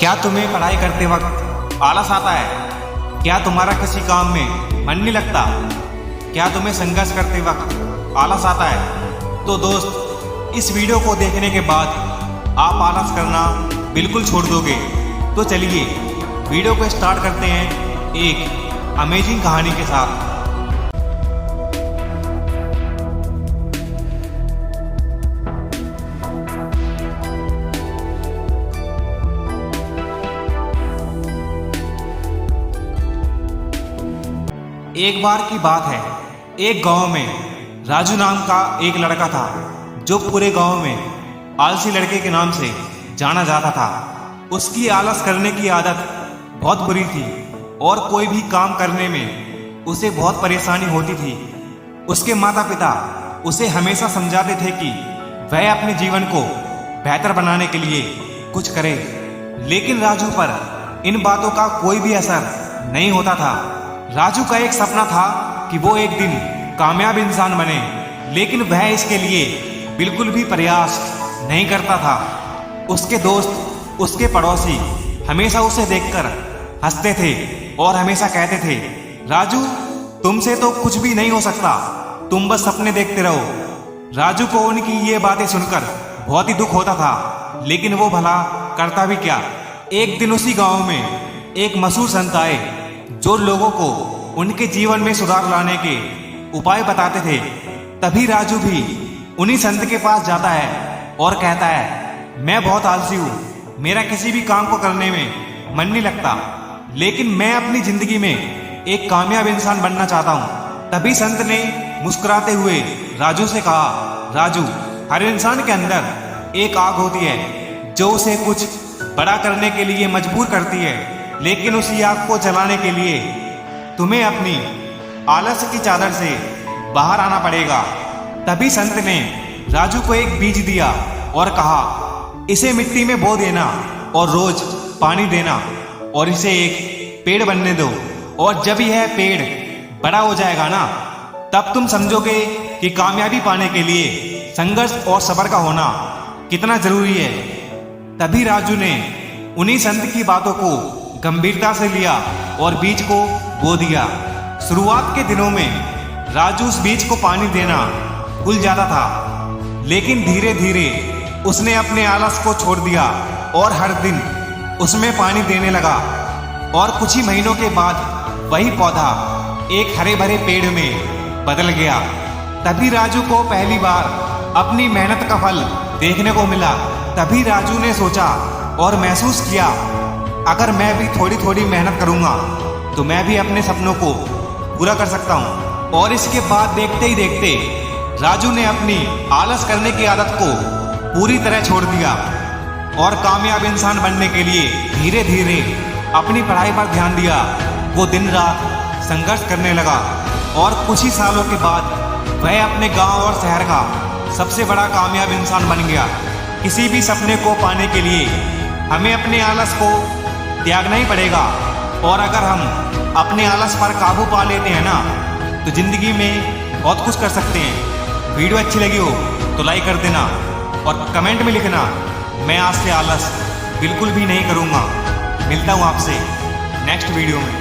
क्या तुम्हें पढ़ाई करते वक्त आलस आता है? क्या तुम्हारा किसी काम में मन नहीं लगता? क्या तुम्हें संघर्ष करते वक्त आलस आता है? तो दोस्त, इस वीडियो को देखने के बाद आप आलस करना बिल्कुल छोड़ दोगे। तो चलिए वीडियो को स्टार्ट करते हैं एक अमेजिंग कहानी के साथ। एक बार की बात है, एक गांव में राजू नाम का एक लड़का था जो पूरे गांव में आलसी लड़के के नाम से जाना जाता था। उसकी आलस करने की आदत बहुत बुरी थी और कोई भी काम करने में उसे बहुत परेशानी होती थी। उसके माता पिता उसे हमेशा समझाते थे कि वह अपने जीवन को बेहतर बनाने के लिए कुछ करे, लेकिन राजू पर इन बातों का कोई भी असर नहीं होता था। राजू का एक सपना था कि वो एक दिन कामयाब इंसान बने, लेकिन वह इसके लिए बिल्कुल भी प्रयास नहीं करता था। उसके दोस्त, उसके पड़ोसी हमेशा उसे देखकर हंसते थे और हमेशा कहते थे, राजू तुमसे तो कुछ भी नहीं हो सकता, तुम बस सपने देखते रहो। राजू को उनकी ये बातें सुनकर बहुत ही दुख होता था, लेकिन वो भला करता भी क्या। एक दिन उसी गांव में एक मशहूर संत आए जो लोगों को उनके जीवन में सुधार लाने के उपाय बताते थे। तभी राजू भी उन्हीं संत के पास जाता है और कहता है, मैं बहुत आलसी हूँ, मेरा किसी भी काम को करने में मन नहीं लगता, लेकिन मैं अपनी जिंदगी में एक कामयाब इंसान बनना चाहता हूँ। तभी संत ने मुस्कुराते हुए राजू से कहा, राजू, हर इंसान के अंदर एक आग होती है जो उसे कुछ बड़ा करने के लिए मजबूर करती है, लेकिन उसी आग को जलाने के लिए तुम्हें अपनी आलस की चादर से बाहर आना पड़ेगा। तभी संत ने राजू को एक बीज दिया और कहा, इसे मिट्टी में बो देना और रोज पानी देना और इसे एक पेड़ बनने दो, और जब यह पेड़ बड़ा हो जाएगा ना, तब तुम समझोगे कि कामयाबी पाने के लिए संघर्ष और सब्र का होना कितना जरूरी है। तभी राजू ने उन्हीं संत की बातों को गंभीरता से लिया और बीज को बो दिया। शुरुआत के दिनों में राजू उस बीज को पानी देना भूल जाता था, लेकिन धीरे धीरे उसने अपने आलस को छोड़ दिया और हर दिन उसमें पानी देने लगा। और कुछ ही महीनों के बाद वही पौधा एक हरे भरे पेड़ में बदल गया। तभी राजू को पहली बार अपनी मेहनत का फल देखने को मिला। तभी राजू ने सोचा और महसूस किया, अगर मैं भी थोड़ी थोड़ी मेहनत करूंगा तो मैं भी अपने सपनों को पूरा कर सकता हूं। और इसके बाद देखते ही देखते राजू ने अपनी आलस करने की आदत को पूरी तरह छोड़ दिया और कामयाब इंसान बनने के लिए धीरे धीरे अपनी पढ़ाई पर ध्यान दिया। वो दिन रात संघर्ष करने लगा और कुछ ही सालों के बाद वह अपने गांव और शहर का सबसे बड़ा कामयाब इंसान बन गया। किसी भी सपने को पाने के लिए हमें अपने आलस को त्यागना ही पड़ेगा, और अगर हम अपने आलस पर काबू पा लेते हैं ना, तो जिंदगी में बहुत कुछ कर सकते हैं। वीडियो अच्छी लगी हो तो लाइक कर देना और कमेंट में लिखना, मैं आज से आलस बिल्कुल भी नहीं करूँगा। मिलता हूँ आपसे नेक्स्ट वीडियो में।